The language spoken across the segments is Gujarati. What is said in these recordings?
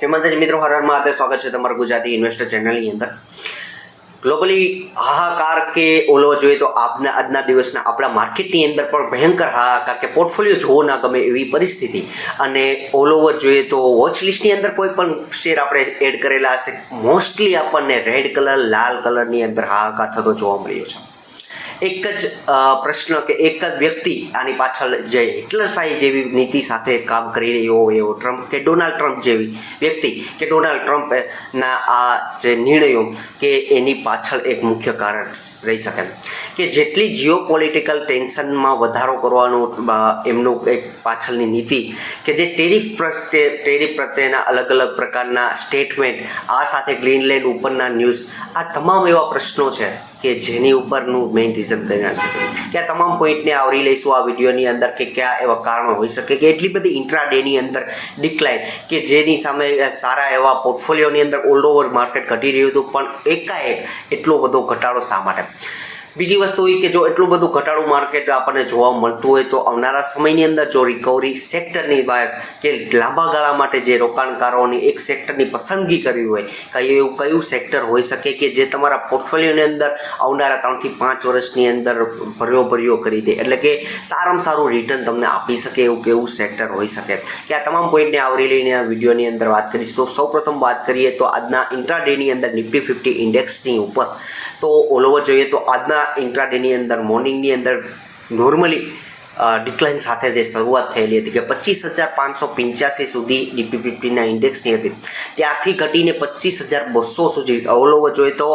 જય માતાજી મિત્રો, હર હર મહાદેવ. સ્વાગત છે તમારું ગુજરાતી ઇન્વેસ્ટર ચેનલની અંદર. ગ્લોબલી હાહાકાર કે ઓલો જોઈએ તો આજના દિવસના આપણા માર્કેટની અંદર પણ ભયંકર હાહાકાર કે પોર્ટફોલિયો જોવો ના ગમે એવી પરિસ્થિતિ. અને ઓલ ઓવર જોઈએ તો વોચ લિસ્ટની અંદર કોઈ પણ શેર આપણે એડ કરેલા હશે, મોસ્ટલી આપણને રેડ કલર, લાલ કલરની અંદર હાહાકાર થતો જોવા મળ્યો છે. એક જ પ્રશ્ન કે એક જ વ્યક્તિ આની પાછળ જે હિટલરશાહી જેવી નીતિ સાથે કામ કરી રહ્યો હોય એવો ટ્રમ્પ કે ડોનાલ્ડ ટ્રમ્પ જેવી વ્યક્તિ કે ડોનાલ્ડ ટ્રમ્પના આ જે નિર્ણયો કે એની પાછળ એક મુખ્ય કારણ રહી શકે કે જેટલી જીઓ પોલિટિકલ ટેન્શનમાં વધારો કરવાનું એમનું એક પાછળની નીતિ કે જે ટેરિફ પ્રત્યેના અલગ અલગ પ્રકારના સ્ટેટમેન્ટ, આ સાથે ગ્રીનલેન્ડ ઉપરના ન્યૂઝ, આ તમામ એવા પ્રશ્નો છે કે જેની ઉપરનું મેઇન રીઝન કરી શકે કે આ તમામ પોઈન્ટને આવરી લઈશું આ વિડીયોની અંદર કે કયા એવા કારણો હોઈ શકે કે એટલી બધી ઇન્ટ્રાડેની અંદર ડિક્લાઇન કે જેની સામે સારા એવા પોર્ટફોલિયોની અંદર ઓલ ઓવર માર્કેટ ઘટી રહ્યું હતું, પણ એકાએક એટલો બધો ઘટાડો શા માટે? બીજી વસ્તુ એ કે જો એટલું બધું ઘટાડું માર્કેટ આપણને જોવા મળતું હોય તો આવનારા સમયની અંદર જો રિકવરી સેક્ટરની બહાર કે લાંબા ગાળા માટે જે રોકાણકારોની એક સેક્ટરની પસંદગી કરવી હોય, એવું કયું સેક્ટર હોઈ શકે કે જે તમારા પોર્ટફોલિયોની અંદર આવનારા 3 થી 5 વર્ષની અંદર ભર્યો કરી દે, એટલે કે સારામાં સારું રિટર્ન તમને આપી શકે એવું કેવું સેક્ટર હોઈ શકે કે આ તમામ પોઈન્ટને આવરી લઈને આ વિડીયોની અંદર વાત કરીશ. તો સૌપ્રથમ વાત કરીએ તો આજના ઇન્ટ્રાડેની અંદર નિફ્ટી 50 ઇન્ડેક્સની ઉપર તો ઓલ ઓવર જોઈએ તો આજના ઇન્ટ્રાડેની અંદર મોર્નિંગની અંદર નોર્મલી ડિક્લાઇન સાથે જે શરૂઆત થયેલી હતી કે 25,585 સુધી નિફ્ટી 50ના ઇન્ડેક્સની હતી, ત્યાંથી ઘટીને 25,200 સુધી ઓલ ઓવર જોઈએ તો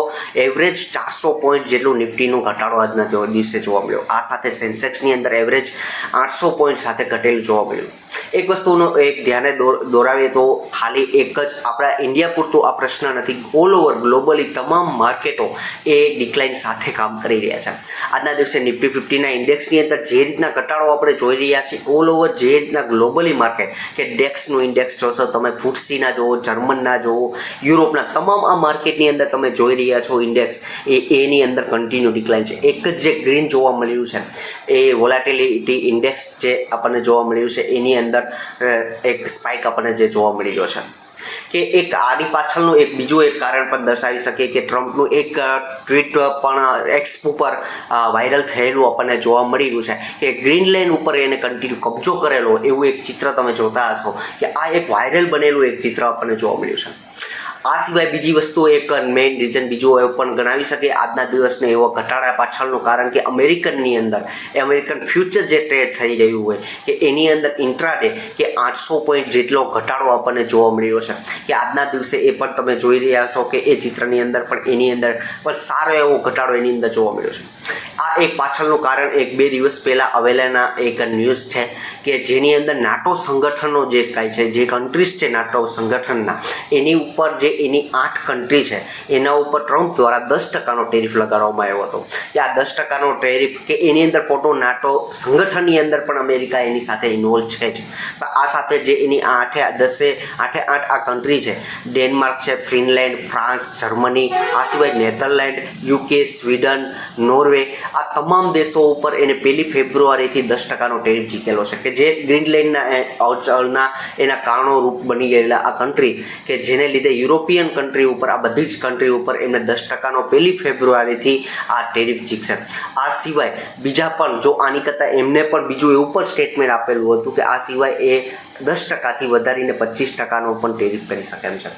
એવરેજ 400 પોઈન્ટ જેટલું નિફ્ટીનું ઘટાડો આજના દિવસે જોવા મળ્યો. આ સાથે સેન્સેક્સની અંદર એવરેજ 800 પોઈન્ટ સાથે ઘટેલું જોવા મળ્યું. એક વસ્તુનો એક ધ્યાને દોરાવીએ તો ખાલી એક જ આપણા ઇન્ડિયા પૂરતું આ પ્રશ્ન નથી, ઓલ ઓવર ગ્લોબલી તમામ માર્કેટો એ ડિક્લાઇન સાથે કામ કરી રહ્યા છે. આજના દિવસે નિફ્ટી 50ના ઇન્ડેક્સની અંદર જે રીતના ઘટાડો આપણે જોઈ રહ્યા છીએ, ઓલ ઓવર જે રીતના ગ્લોબલી માર્કેટ કે ડેક્સનું ઇન્ડેક્સ જોશો તમે, ફૂટસીના જોવો, જર્મનના જોવો, યુરોપના તમામ આ માર્કેટની અંદર તમે જોઈ રહ્યા છો ઇન્ડેક્સ એની અંદર કન્ટિન્યુ ડિક્લાઇન છે. એક જ જે ગ્રીન જોવા મળ્યું છે એ વોલેટિલિટી ઇન્ડેક્સ જે આપણને જોવા મળ્યું છે એની અંદર એક સ્પાઇક આપણને જે જોવા મળી રહ્યો છે કે એક આની પાછળનું એક બીજું એક કારણ પણ દર્શાવી શકે કે ટ્રમ્પનું એક ટ્વીટ પણ એક્સ ઉપર વાયરલ થયેલું આપણને જોવા મળી રહ્યું છે કે ગ્રીનલેન્ડ ઉપર એને કન્ટિન્યુ કબજો કરેલો એવું એક ચિત્ર તમે જોતા હશો કે આ એક વાયરલ બનેલું એક ચિત્ર આપણને જોવા મળ્યું છે. આ સિવાય બીજી વસ્તુ એક મેઇન રીઝન બીજું એવું પણ ગણાવી શકે આજના દિવસને એવો ઘટાડા પાછળનું કારણ કે અમેરિકનની અંદર અમેરિકન ફ્યુચર જે ટ્રેડ થઈ રહ્યું હોય કે એની અંદર ઇન્ટ્રાડે કે 800 પોઈન્ટ જેટલો ઘટાડો આપણને જોવા મળ્યો છે કે આજના દિવસે એ પણ તમે જોઈ રહ્યા છો કે એ ચિત્રની અંદર પણ એની અંદર પણ સારો એવો ઘટાડો એની અંદર જોવા મળ્યો છે. આ એક પાછળનું કારણ 1-2 દિવસ પહેલાં આવેલાના એક ન્યૂઝ છે કે જેની અંદર નાટો સંગઠનો જે કાંઈ છે, જે કન્ટ્રીઝ છે નાટો સંગઠનના, એની ઉપર જે એની 8 કન્ટ્રી છે એના ઉપર ટ્રમ્પ દ્વારા 10% ટેરિફ લગાડવામાં આવ્યો હતો કે આ 10% ટેરિફ કે એની અંદર પોતો નાટો સંગઠનની અંદર પણ અમેરિકા એની સાથે ઇન્વોલ્વ છે જ. પણ આ સાથે જે એની 8 આ કન્ટ્રી છે, ડેનમાર્ક છે, ફિનલેન્ડ, ફ્રાન્સ, જર્મની, આ સિવાય નેધરલેન્ડ, યુકે, સ્વીડન, નોર્વે, આ તમામ દેશો ઉપર એને 1 ફેબ્રુઆરીથી 10% ટેરિફ જીકેલો છે કે જે ગ્રીનલેન્ડના એના કારણોરૂપ બની ગયેલા આ કન્ટ્રી કે જેને લીધે યુરોપિયન કન્ટ્રી ઉપર આ બધી જ કન્ટ્રી ઉપર એમને 10% 1 ફેબ્રુઆરીથી આ ટેરિફ જીકશે. આ સિવાય બીજા પણ જો આની કરતાં એમને પણ બીજું એવું પણ સ્ટેટમેન્ટ આપેલું હતું કે આ સિવાય એ 10%થી વધારીને 25%નો પણ ટેરિફ કરી શકે એમ છે.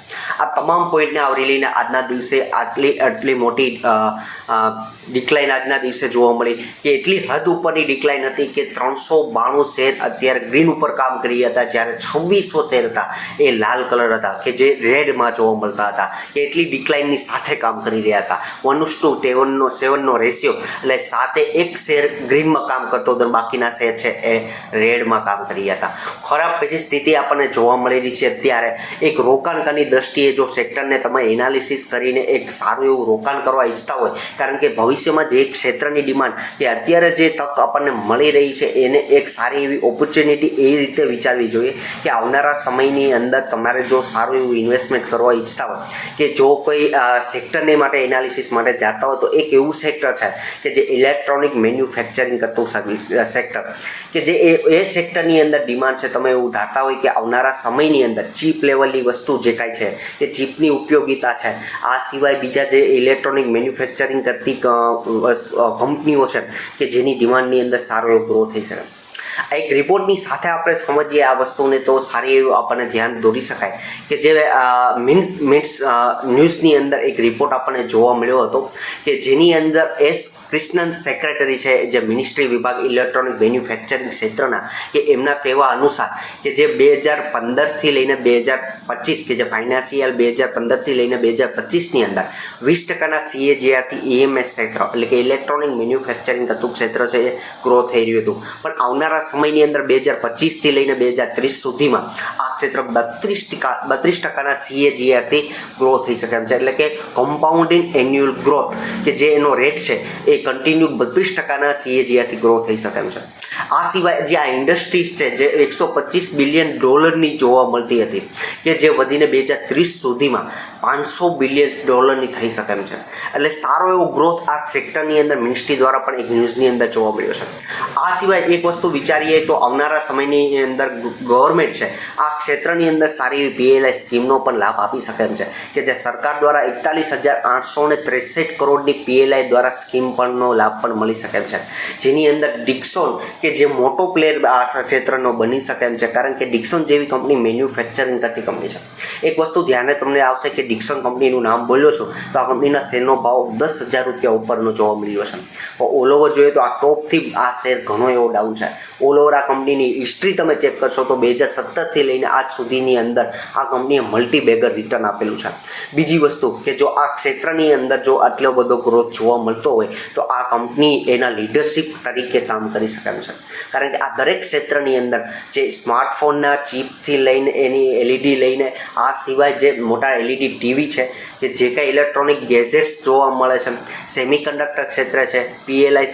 આ તમામ પોઈન્ટને આવરી લઈને આજના દિવસે આટલી મોટી ડિક્લાઇન આજના દિવસે જોવા મળી કે એટલી હદ ઉપરની ડિક્લાઇન હતી કે 392 શેર અત્યારે ગ્રીન ઉપર કામ કરી હતા, જ્યારે 2600 શેર હતા એ લાલ કલર હતા કે જે રેડમાં જોવા મળતા હતા કે એટલી ડિક્લાઇનની સાથે કામ કરી રહ્યા હતા. 1:7નો રેશિયો, એટલે 7 શેર ગ્રીનમાં કામ કરતો હતો, બાકીના શેર છે એ રેડમાં કામ કરી રહ્યા હતા. ખરાબ સ્થિતિ આપણને જોવા મળેલી છે. અત્યારે એક રોકાણકારની દ્રષ્ટિએ જો સેક્ટરને તમે એનાલિસિસ કરીને એક સારું એવું રોકાણ કરવા ઈચ્છતા હોય, કારણ કે ભવિષ્યમાં જે ક્ષેત્રની ડિમાન્ડ કે અત્યારે જે તક આપણને મળી રહી છે એને એક સારી એવી ઓપોર્ચ્યુનિટી એ રીતે વિચારવી જોઈએ કે આવનારા સમયની અંદર તમારે જો સારું એવું ઇન્વેસ્ટમેન્ટ કરવા ઈચ્છતા હોય કે જો કોઈ સેક્ટરને માટે એનાલિસિસ માટે જાતા હોય તો એક એવું સેક્ટર છે કે જે ઇલેક્ટ્રોનિક મેન્યુફેક્ચરિંગ કરતું સર્વિસ સેક્ટર કે જે એ સેક્ટરની અંદર ડિમાન્ડ છે. તમે એવું ધારતા હોય કે આવનારા સમયની અંદર ચીપ લેવલની વસ્તુ જે કાંઈ છે કે ચીપની ઉપયોગિતા છે, આ સિવાય બીજા જે ઇલેક્ટ્રોનિક મેન્યુફેક્ચરિંગ કરતી કંપનીઓ છે કે જેની ડિમાન્ડની અંદર સારો એવો ગ્રો થઈ શકે. આ એક રિપોર્ટની સાથે આપણે સમજીએ આ વસ્તુને તો સારી એવું આપણને ધ્યાન દોરી શકાય કે જે મિન્સ ન્યૂઝની અંદર એક રિપોર્ટ આપણને જોવા મળ્યો હતો કે જેની અંદર કૃષ્ણન સેક્રેટરી છે જે મિનિસ્ટ્રી વિભાગ ઇલેક્ટ્રોનિક મેન્યુફેક્ચરિંગ ક્ષેત્રના કે એમના કહેવા અનુસાર કે જે 2015થી લઈને 2025 કે જે ફાઇનાન્શિયલ 2015થી લઈને 2025ની અંદર 20% CAGRથી EMS ક્ષેત્ર એટલે કે ઇલેક્ટ્રોનિક મેન્યુફેક્ચરિંગ કરતું ક્ષેત્ર છે એ ગ્રો થઈ રહ્યું હતું. પણ આવનારા સમયની અંદર 2025થી લઈને 2030 સુધીમાં આ ક્ષેત્ર 32% CAGRથી ગ્રો થઈ શકે એમ છે. એટલે કે કમ્પાઉન્ડિંગ એન્યુઅલ ગ્રોથ કે જે એનો રેટ છે એ કન્ટિન્યુ 32% CAGRથી ગ્રો થઈ શકે એમ છે. આ સિવાય જે આ ઇન્ડસ્ટ્રીઝ છે જે $125 બિલિયન જોવા મળતી હતી કે જે વધીને 2030 સુધીમાં $500 બિલિયન થઈ શકે એમ છે. એટલે સારો એવો ગ્રોથ આ સેક્ટરની અંદર મિનિસ્ટ્રી દ્વારા પણ એક ન્યૂઝની અંદર જોવા મળ્યો છે. આ સિવાય એક વસ્તુ વિચારીએ તો આવનારા સમયની અંદર ગવર્મેન્ટ છે આ ક્ષેત્રની અંદર સારી એવી PLI સ્કીમનો પણ લાભ આપી શકે એમ છે કે જે સરકાર દ્વારા 41,863 કરોડની PLI દ્વારા સ્કીમ પણનો લાભ પણ મળી શકે એમ છે. જેની અંદર ડિક્સોન કે જે મોટો પ્લેયર આ ક્ષેત્રનો બની શકે એમ છે કારણ કે ડિક્સોન જેવી કંપની મેન્યુફેક્ચરિંગ કરતી કંપની છે. એક વસ્તુ ધ્યાને તમને આવશે કે ડિક્સોન કંપનીનું નામ બોલ્યો છું તો આ કંપનીના શેરનો ભાવ $10,000 ઉપરનો જોવા મળ્યો છે. ઓલ ઓવર જોઈએ તો આ ટોપથી આ શેર ઘણો એવો ડાઉન છે. ઓલ ઓવર આ કંપનીની હિસ્ટ્રી તમે ચેક કરશો તો 2017થી લઈને આજ સુધીની અંદર આ કંપનીએ મલ્ટીબેગર રિટર્ન આપેલું છે. બીજી વસ્તુ કે જો આ ક્ષેત્રની અંદર જો આટલો બધો ગ્રોથ જોવા મળતો હોય તો આ કંપની એના લીડરશિપ તરીકે કામ કરી શકે એમ છે કારણ કે આ દરેક ક્ષેત્રની અંદર જે સ્માર્ટફોનના ચીપથી લઈને એની LED લઈને આ સિવાય જે મોટા LED TV છે કે જે કાંઈ ઇલેક્ટ્રોનિક ગેજેટ્સ જોવા મળે છે, સેમિકન્ડક્ટર ક્ષેત્ર છે, PLI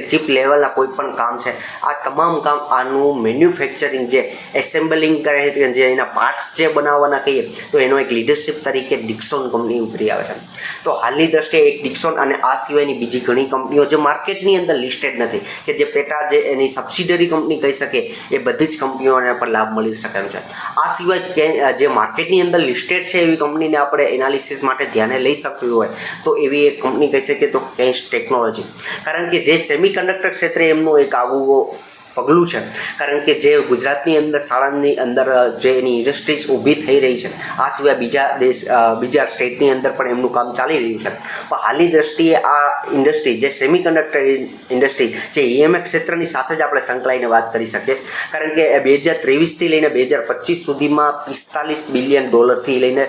ચીપ લેવલના કોઈ પણ કામ છે, આ તમામ કામ આનું મેન્યુફેક્ચરિંગ જે એસેમ્બલિંગ કરે છે જે એના પાર્ટ્સ જે બનાવવાના કહીએ તો એનો એક લીડરશિપ તરીકે ડિક્સોન કંપની ઉભરી આવે છે. તો હાલની દ્રષ્ટિએ એક ડિક્સોન અને આ સિવાયની બીજી ઘણી કંપનીઓ જે માર્કેટની અંદર લિસ્ટેડ નથી કે જે પેટા જે એની સબસિડરી કંપની કહી શકે એ બધી જ કંપનીઓને પણ લાભ મળી શકે એમ છે. આ સિવાય જે માર્કેટની અંદર લિસ્ટેડ છે એવી કંપનીને આપણે એનાલિસિસ માટે ધ્યાને લઈ શકવી હોય તો એવી એક કંપની કહી શકીએ તો કેન્સ ટેકનોલોજી. કારણ કે જે સેમિકન્ડક્ટર ક્ષેત્રે એમનું એક આગવું પગલું છે કારણ કે જે ગુજરાતની અંદર શાળાની અંદર જે એની ઇન્ડસ્ટ્રીઝ ઊભી થઈ રહી છે આ સિવાય બીજા સ્ટેટની અંદર પણ એમનું કામ ચાલી રહ્યું છે. પણ હાલની દ્રષ્ટિએ આ ઇન્ડસ્ટ્રી જે સેમિકન્ડક્ટર ઇન્ડસ્ટ્રી જે EMS ક્ષેત્રની સાથે જ આપણે સંકળાઈને વાત કરી શકીએ કારણ કે 2023થી લઈને 2025 સુધીમાં $45 બિલિયન લઈને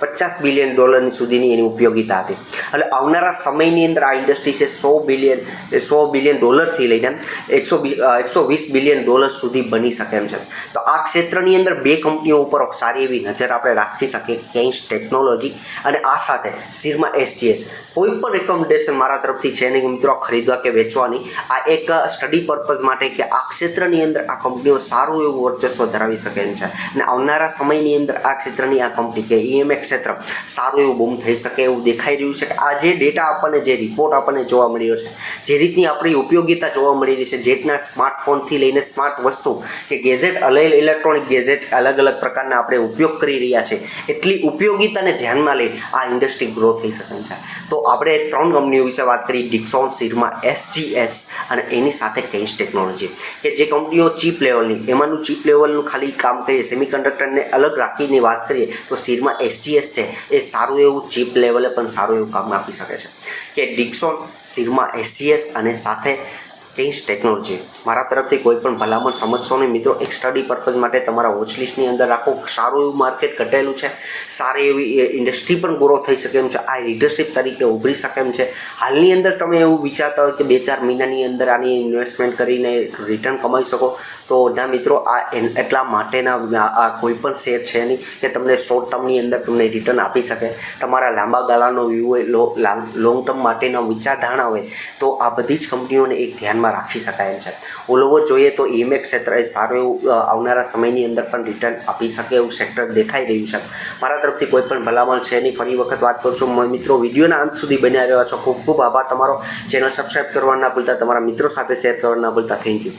$50 બિલિયન સુધીની એની ઉપયોગિતા હતી. એટલે આવનારા સમયની અંદર આ ઇન્ડસ્ટ્રી છે $100 બિલિયન લઈને $120 બિલિયન સુધી બની શકે એમ છે. તો આ ક્ષેત્રની અંદર બે કંપનીઓ ઉપર સારી એવી નજર આપણે રાખી શકીએ, કેન્સ ટેકનોલોજી અને આ સાથે સિરમા SGS. કોઈ પણ રેકમેન્ડેશન મારા તરફથી છે નહીં મિત્રો ખરીદવા કે વેચવાની, આ એક સ્ટડી પર્પઝ માટે કે આ ક્ષેત્રની અંદર આ કંપનીઓ સારું એવું વર્ચસ્વ ધરાવી શકે એમ છે અને આવનારા સમયની અંદર આ ક્ષેત્રની આ કંપની કે EMS ક્ષેત્ર સારું એવું બૂમ થઈ શકે એવું દેખાઈ રહ્યું છે. કે આ જે ડેટા આપણને જે રિપોર્ટ આપણને જોવા મળ્યો છે, જે રીતની આપણી ઉપયોગિતા જોવા મળી રહી છે, જેટના સ્માર્ટફોનથી લઈને સ્માર્ટ વસ્તુ કે ગેજેટ ઇલેક્ટ્રોનિક ગેજેટ અલગ અલગ પ્રકારના આપણે ઉપયોગ કરી રહ્યા છે એટલી ઉપયોગિતાને ધ્યાનમાં લઈ આ ઇન્ડસ્ટ્રી ગ્રો થઈ શકે છે. તો આપણે 3 કંપનીઓ વિશે વાત કરી, ડિક્સોન, સિરમા SGS અને એની સાથે કેન્સ ટેકનોલોજી કે જે કંપનીઓ ચીપ લેવલની એમાંનું ચીપ લેવલનું ખાલી કામ કરીએ સેમિકન્ડક્ટરને અલગ રાખીને વાત કરીએ તો સિરમા SGS છે એ સારું એવું ચીપ લેવલે પણ સારું એવું કામ આપી શકે છે. કે ડિક્સોન, સિરમા SGS અને સાથે કેન્સ ટેકનોલોજી મારા તરફથી કોઈ પણ ભલામણ સમજશો નહીં મિત્રો. એક સ્ટડી પર્પઝ માટે તમારા વોચલિસ્ટની અંદર રાખો. સારું એવું માર્કેટ ઘટેલું છે, સારી એવી ઇન્ડસ્ટ્રી પણ ગ્રો થઈ શકે એમ છે, આ લીડરશિપ તરીકે ઉભરી શકે એમ છે. હાલની અંદર તમે એવું વિચારતા હોય કે 2-4 મહિનાની અંદર આની ઇન્વેસ્ટમેન્ટ કરીને રિટર્ન કમાઈ શકો તો ના મિત્રો, આ એટલા માટેના આ કોઈ પણ શેર છે નહીં કે તમને શોર્ટ ટર્મની અંદર તમને રિટર્ન આપી શકે. તમારા લાંબા ગાળાનો વ્યૂ હોય, લોંગ ટર્મ માટેનો વિચારધારણા હોય તો આ બધી જ કંપનીઓને એક ધ્યાન રાખી શકાય એમ છે. ઓલ ઓવર જોઈએ તો EMS ક્ષેત્ર એ સારું એવું આવનારા સમયની અંદર પણ રિટર્ન આપી શકે એવું સેક્ટર દેખાઈ રહ્યું છે. મારા તરફથી કોઈ પણ ભલામણ છે નહીં. ફરી વખત વાત કરું છું મિત્રો, વિડીયોના અંત સુધી બન્યા રહ્યા છો. ખૂબ ખૂબ આભાર તમારો. ચેનલ સબસ્ક્રાઈબ કરવા ના ભૂલતા, તમારા મિત્રો સાથે શેર કરવા ના ભૂલતા. Thank you.